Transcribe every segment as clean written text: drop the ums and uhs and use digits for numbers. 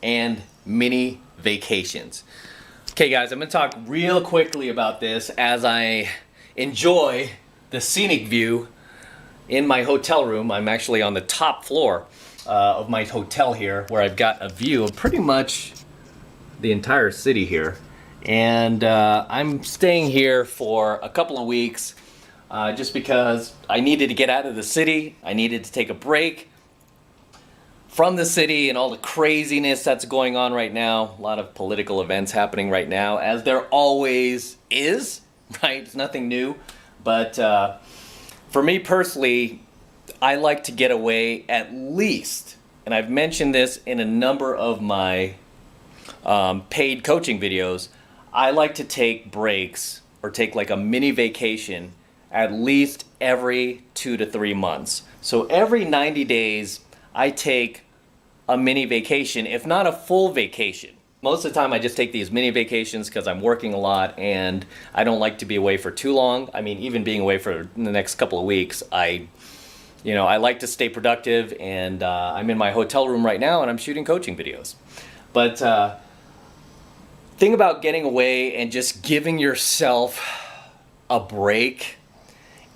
and mini vacations. Okay guys, I'm gonna talk real quickly about this as I enjoy the scenic view in my hotel room. I'm actually on the top floor of my hotel here, where I've got a view of pretty much the entire city here. And I'm staying here for a couple of weeks just because I needed to get out of the city. I needed to take a break from the city and all the craziness that's going on right now. A lot of political events happening right now, as there always is, right? It's nothing new. But for me personally, I like to get away at least, and I've mentioned this in a number of my paid coaching videos, I like to take breaks or take like a mini vacation at least every 2 to 3 months. So every 90 days, I take a mini vacation, if not a full vacation. Most of the time I just take these mini vacations because I'm working a lot and I don't like to be away for too long. I mean, even being away for the next couple of weeks, I like to stay productive, and I'm in my hotel room right now and I'm shooting coaching videos. But thing about getting away and just giving yourself a break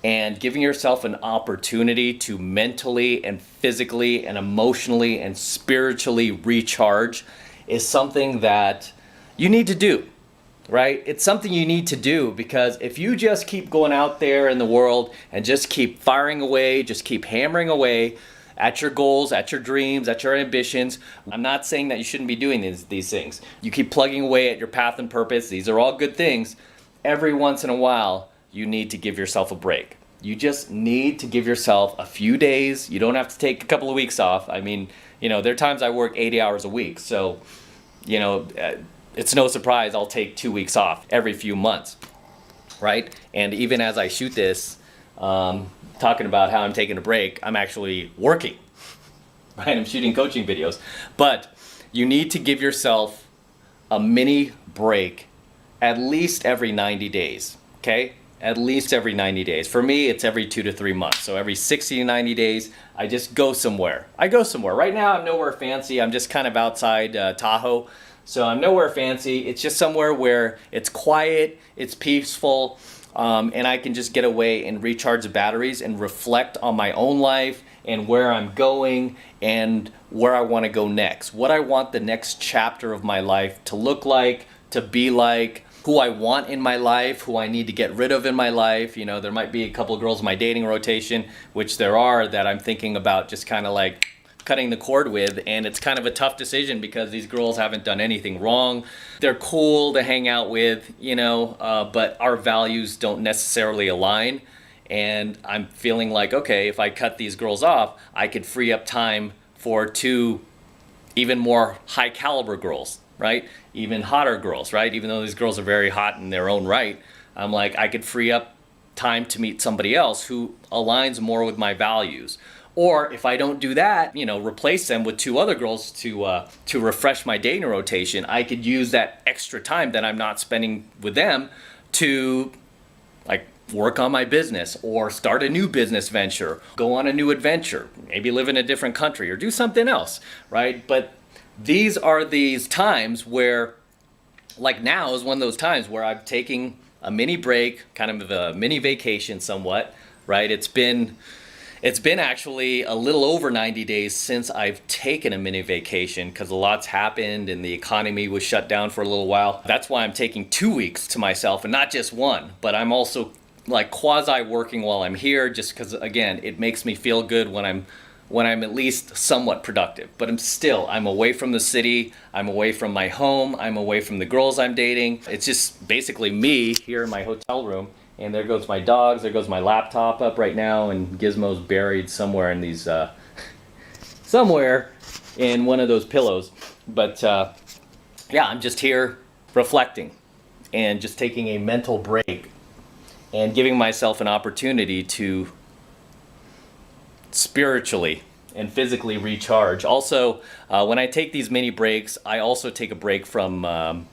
and giving yourself an opportunity to mentally and physically and emotionally and spiritually recharge is something that you need to do, right? It's something you need to do, because if you just keep going out there in the world and just keep firing away, just keep hammering away at your goals, at your dreams, at your ambitions. I'm not saying that you shouldn't be doing these things. You keep plugging away at your path and purpose. These are all good things. Every once in a while, you need to give yourself a break. You just need to give yourself a few days. You don't have to take a couple of weeks off. I mean, there are times I work 80 hours a week. So, it's no surprise I'll take 2 weeks off every few months, right? And even as I shoot this, talking about how I'm taking a break, I'm actually working, right? I'm shooting coaching videos. But you need to give yourself a mini break at least every 90 days, okay? At least every 90 days. For me, it's every 2 to 3 months. So every 60 to 90 days, I just go somewhere. I go somewhere. Right now, I'm nowhere fancy. I'm just kind of outside Tahoe. So I'm nowhere fancy. It's just somewhere where it's quiet, it's peaceful, and I can just get away and recharge the batteries and reflect on my own life and where I'm going and where I want to go next. What I want the next chapter of my life to look like, to be like, who I want in my life, who I need to get rid of in my life. There might be a couple of girls in my dating rotation, which there are, that I'm thinking about just kind of like cutting the cord with, and it's kind of a tough decision because these girls haven't done anything wrong. They're cool to hang out with, but our values don't necessarily align. And I'm feeling like, okay, if I cut these girls off, I could free up time for 2 even more high caliber girls, right? Even hotter girls, right? Even though these girls are very hot in their own right, I'm like, I could free up time to meet somebody else who aligns more with my values. Or if I don't do that, replace them with 2 other girls to refresh my dating rotation, I could use that extra time that I'm not spending with them to like work on my business or start a new business venture, go on a new adventure, maybe live in a different country or do something else, right? But these are these times where, like now is one of those times where I'm taking a mini break, kind of a mini vacation somewhat, right? It's been actually a little over 90 days since I've taken a mini vacation because a lot's happened and the economy was shut down for a little while. That's why I'm taking 2 weeks to myself and not just 1, but I'm also like quasi working while I'm here, just because again, it makes me feel good when I'm at least somewhat productive. But I'm away from the city, I'm away from my home, I'm away from the girls I'm dating. It's just basically me here in my hotel room, and there goes my dogs, there goes my laptop up right now, and Gizmo's buried somewhere in these, somewhere in one of those pillows. But yeah, I'm just here reflecting and just taking a mental break and giving myself an opportunity to spiritually and physically recharge. Also, when I take these mini breaks, I also take a break from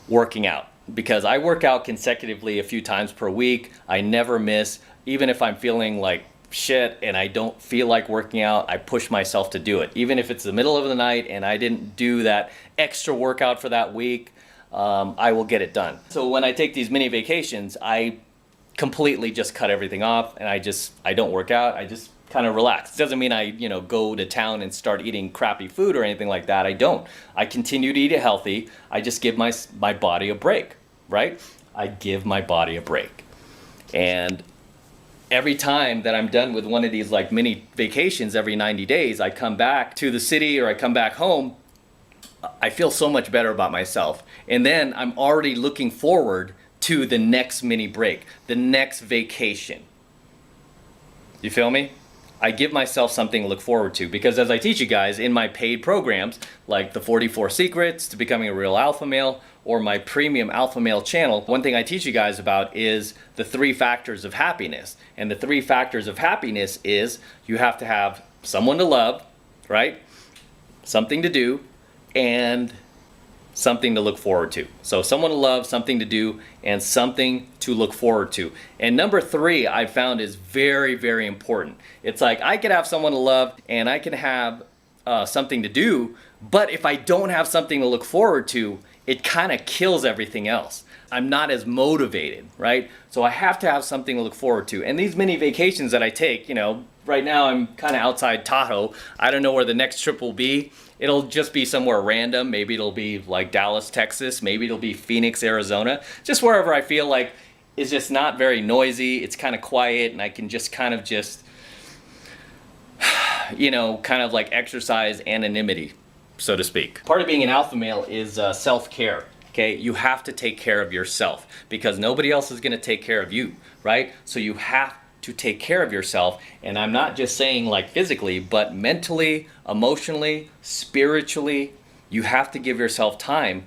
working out, because I work out consecutively a few times per week. I never miss, even if I'm feeling like shit and I don't feel like working out, I push myself to do it. Even if it's the middle of the night and I didn't do that extra workout for that week, I will get it done. So when I take these mini vacations, I completely just cut everything off and I don't work out. I just kind of relax. It doesn't mean I, go to town and start eating crappy food or anything like that. I don't. I continue to eat it healthy. I just give my body a break, right? I give my body a break. And every time that I'm done with one of these like mini vacations every 90 days, I come back to the city or I come back home, I feel so much better about myself. And then I'm already looking forward to the next mini break, the next vacation. You feel me? I give myself something to look forward to, because as I teach you guys in my paid programs, like the 44 Secrets to Becoming a Real Alpha Male or my Premium Alpha Male channel, one thing I teach you guys about is the 3 factors of happiness. And the 3 factors of happiness is you have to have someone to love, right? Something to do, and something to look forward to. So someone to love, something to do, and something to look forward to. And number 3 I found is very, very important. It's like I could have someone to love and I can have something to do, but if I don't have something to look forward to, it kind of kills everything else. I'm not as motivated, right? So I have to have something to look forward to. And these mini vacations that I take, right now I'm kind of outside Tahoe. I don't know where the next trip will be. It'll just be somewhere random. Maybe it'll be like Dallas, Texas. Maybe it'll be Phoenix, Arizona. Just wherever I feel like is just not very noisy. It's kind of quiet and I can just kind of like exercise anonymity, so to speak. Part of being an alpha male is self-care. Okay, you have to take care of yourself because nobody else is going to take care of you, right? So you have to take care of yourself, and I'm not just saying like physically, but mentally, emotionally, spiritually. You have to give yourself time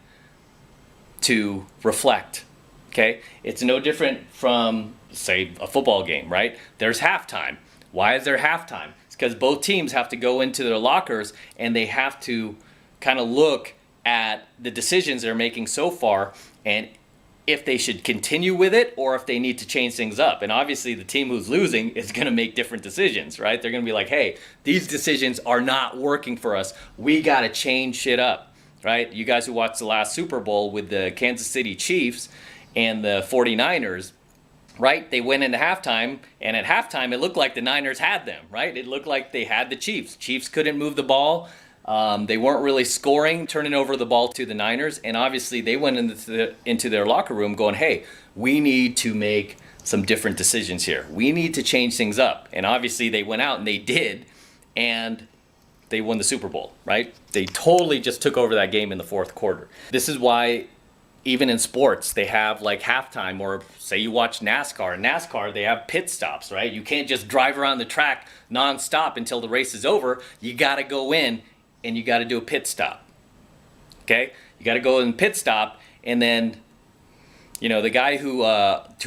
to reflect. Okay, it's no different from, say, a football game, right? There's halftime. Why is there halftime? It's because both teams have to go into their lockers and they have to kind of look at the decisions they're making so far and if they should continue with it or if they need to change things up. And obviously the team who's losing is going to make different decisions, right? They're going to be like, hey, these decisions are not working for us. We got to change shit up, right? You guys who watched the last Super Bowl with the Kansas City Chiefs and the 49ers, right? They went into halftime, and at halftime it looked like the Niners had them, right? It looked like they had the Chiefs. Chiefs couldn't move the ball. They weren't really scoring, turning over the ball to the Niners, and obviously they went into their locker room going, hey, we need to make some different decisions here. We need to change things up. And obviously they went out and they did, and they won the Super Bowl, right? They totally just took over that game in the fourth quarter. This is why even in sports, they have like halftime, or say you watch NASCAR. In NASCAR, they have pit stops, right? You can't just drive around the track nonstop until the race is over. You got to go in and you got to do a pit stop. Okay? You got to go in pit stop, and then the guy who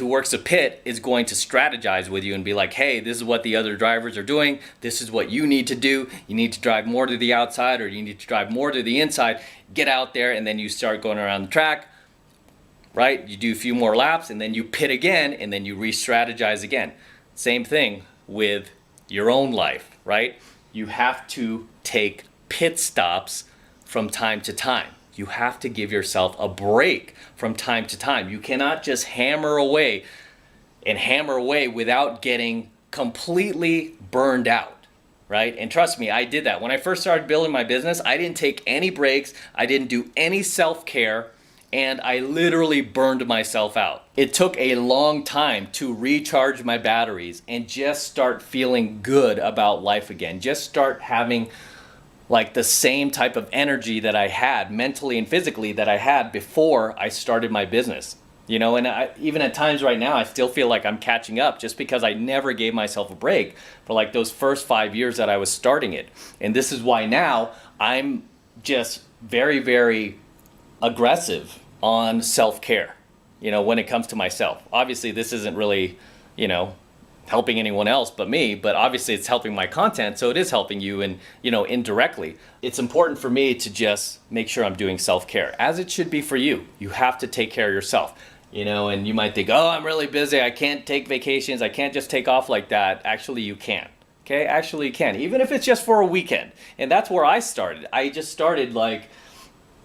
works a pit is going to strategize with you and be like, hey, this is what the other drivers are doing. This is what you need to do. You need to drive more to the outside, or you need to drive more to the inside. Get out there, and then you start going around the track, right? You do a few more laps, and then you pit again, and then you re-strategize again. Same thing with your own life, right? You have to take pit stops from time to time. You have to give yourself a break from time to time. You cannot just hammer away without getting completely burned out, right? And trust me, I did that. When I first started building my business, I didn't take any breaks. I didn't do any self-care, and I literally burned myself out. It took a long time to recharge my batteries and just start feeling good about life again. Just start having like the same type of energy that I had mentally and physically that I had before I started my business. And even at times right now, I still feel like I'm catching up just because I never gave myself a break for like those first 5 years that I was starting it. And this is why now I'm just very, very aggressive on self-care, when it comes to myself. Obviously, this isn't really, helping anyone else but me, but obviously it's helping my content, so it is helping you and indirectly. It's important for me to just make sure I'm doing self-care, as it should be for you. You have to take care of yourself. You know, and you might think, oh, I'm really busy, I can't take vacations, I can't just take off like that. Actually, you can. Okay, actually you can, even if it's just for a weekend. And that's where I started. I just started like,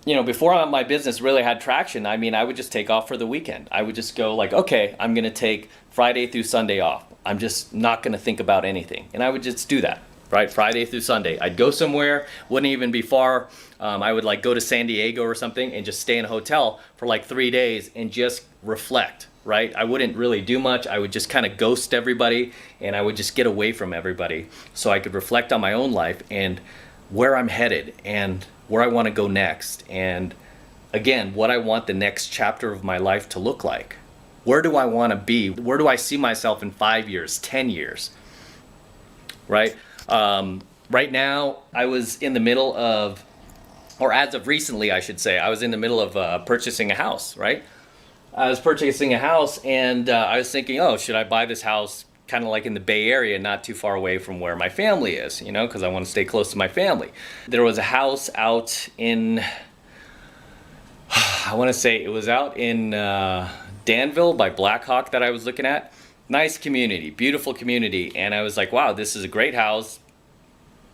you know, before my business really had traction, I mean, I would just take off for the weekend. I would just go like, okay, I'm gonna take Friday through Sunday off. I'm just not gonna think about anything. And I would just do that, right? Friday through Sunday. I'd go somewhere, wouldn't even be far. I would like go to San Diego or something and just stay in a hotel for like 3 days and just reflect, right? I wouldn't really do much. I would just kind of ghost everybody, and I would just get away from everybody so I could reflect on my own life and where I'm headed and where I want to go next. And again, what I want the next chapter of my life to look like. Where do I want to be? Where do I see myself in 5 years, 10 years, right? Right now, I was in the middle of, or as of recently, I should say, I was in the middle of purchasing a house, right? I was purchasing a house, and I was thinking, oh, should I buy this house kind of like in the Bay Area, not too far away from where my family is, you know, because I want to stay close to my family. There was a house out in, I want to say it was out in Danville by Blackhawk that I was looking at. Nice community, beautiful community, and I was like, wow, this is a great house,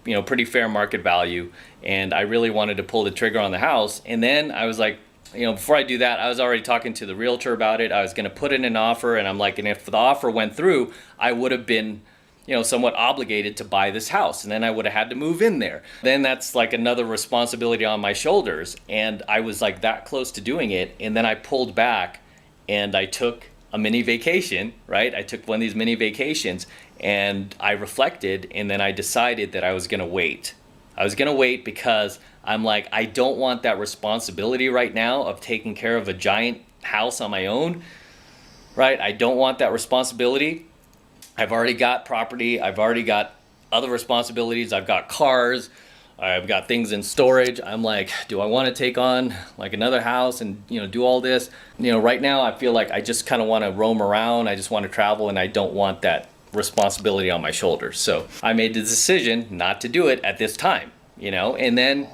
you know, pretty fair market value, and I really wanted to pull the trigger on the house. And then I was like, you know, before I do that, I was already talking to the realtor about it. I was going to put in an offer, and I'm like, and if the offer went through, I would have been, you know, somewhat obligated to buy this house, and then I would have had to move in there. Then that's like another responsibility on my shoulders, and I was like that close to doing it, and then I pulled back and I took a mini vacation, right? I took one of these mini vacations, and I reflected, and then I decided that I was going to wait. I was going to wait because I'm like, I don't want that responsibility right now of taking care of a giant house on my own, right? I don't want that responsibility. I've already got property. I've already got other responsibilities. I've got cars. I've got things in storage. I'm like, do I want to take on like another house and, you know, do all this? You know, right now I feel like I just kind of want to roam around. I just want to travel, and I don't want that responsibility on my shoulders. So I made the decision not to do it at this time, you know, and then,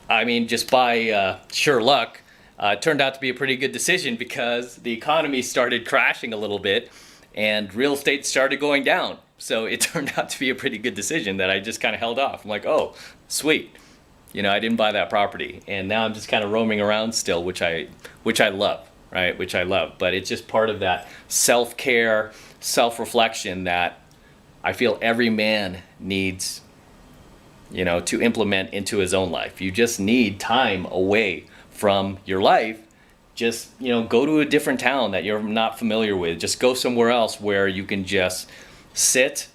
I mean, just by sure luck, it turned out to be a pretty good decision because the economy started crashing a little bit and real estate started going down. So it turned out to be a pretty good decision that I just kind of held off. I'm like, oh, sweet. You know, I didn't buy that property, and now I'm just kind of roaming around still, which I love, right? Which I love, but it's just part of that self-care, self-reflection that I feel every man needs, you know, to implement into his own life. You just need time away from your life. Just, you know, go to a different town that you're not familiar with. Just go somewhere else where you can just sit,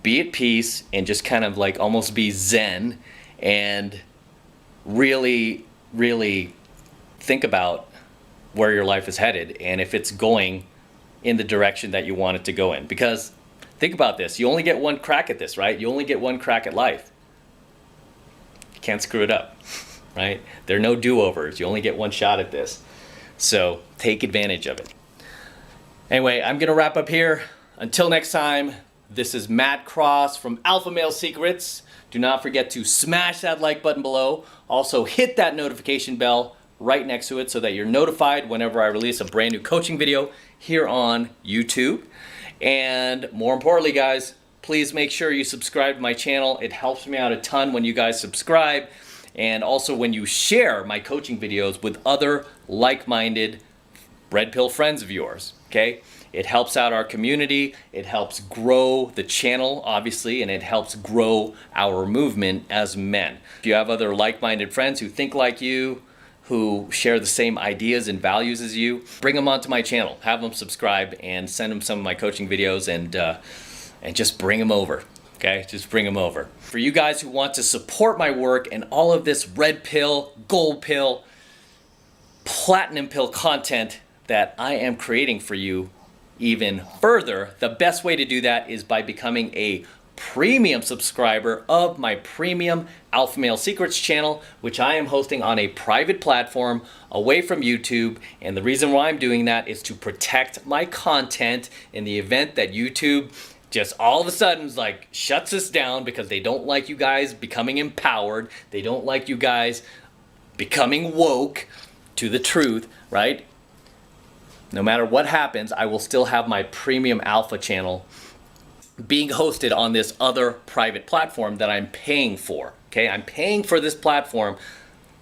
be at peace, and just kind of like almost be zen and really, really think about where your life is headed and if it's going in the direction that you want it to go in. Because think about this, you only get one crack at this, right? You only get one crack at life. You can't screw it up, right? There are no do-overs. You only get one shot at this. So take advantage of it. Anyway, I'm gonna wrap up here. Until next time, this is Matt Cross from Alpha Male Secrets. Do not forget to smash that like button below. Also hit that notification bell right next to it so that you're notified whenever I release a brand new coaching video here on YouTube. And more importantly, guys, please make sure you subscribe to my channel. It helps me out a ton when you guys subscribe, and also when you share my coaching videos with other like-minded red pill friends of yours, okay? It helps out our community, it helps grow the channel, obviously, and it helps grow our movement as men. If you have other like-minded friends who think like you, who share the same ideas and values as you, bring them onto my channel, have them subscribe, and send them some of my coaching videos, and just bring them over, okay? Just bring them over. For you guys who want to support my work and all of this red pill, gold pill, platinum pill content that I am creating for you even further, the best way to do that is by becoming a premium subscriber of my premium Alpha Male Secrets channel, which I am hosting on a private platform away from YouTube. And the reason why I'm doing that is to protect my content in the event that YouTube just all of a sudden is like shuts us down because they don't like you guys becoming empowered. They don't like you guys becoming woke to the truth, right? No matter what happens, I will still have my premium alpha channel being hosted on this other private platform that I'm paying for. Okay, I'm paying for this platform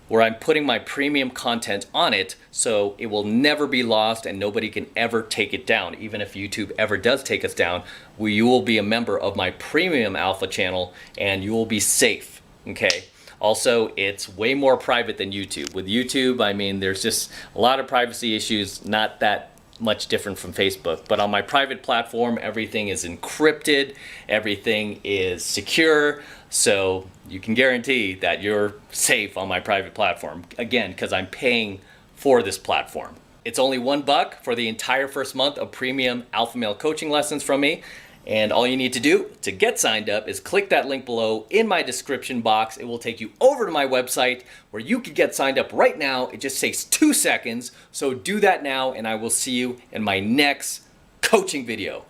where I'm putting my premium content on it, so it will never be lost and nobody can ever take it down. Even if YouTube ever does take us down, you will be a member of my premium alpha channel and you will be safe. Okay. Also, it's way more private than YouTube. With YouTube, I mean, there's just a lot of privacy issues, not that much different from Facebook. But on my private platform, everything is encrypted, everything is secure, so you can guarantee that you're safe on my private platform. Again, because I'm paying for this platform. It's only $1 for the entire first month of premium alpha male coaching lessons from me. And all you need to do to get signed up is click that link below in my description box. It will take you over to my website where you can get signed up right now. It just takes 2 seconds. So do that now and I will see you in my next coaching video.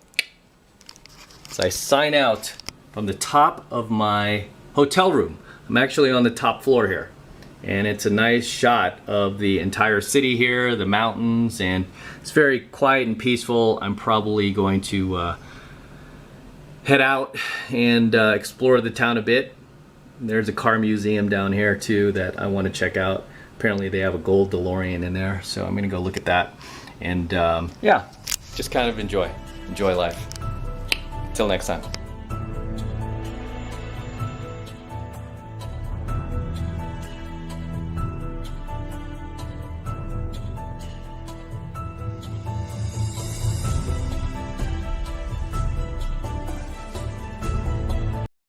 So I sign out from the top of my hotel room. I'm actually on the top floor here. And it's a nice shot of the entire city here, the mountains, and it's very quiet and peaceful. I'm probably going to head out and explore the town a bit. There's a car museum down here too that I want to check out. Apparently they have a gold DeLorean in there, so I'm gonna go look at that. And yeah, just kind of enjoy life. Till next time.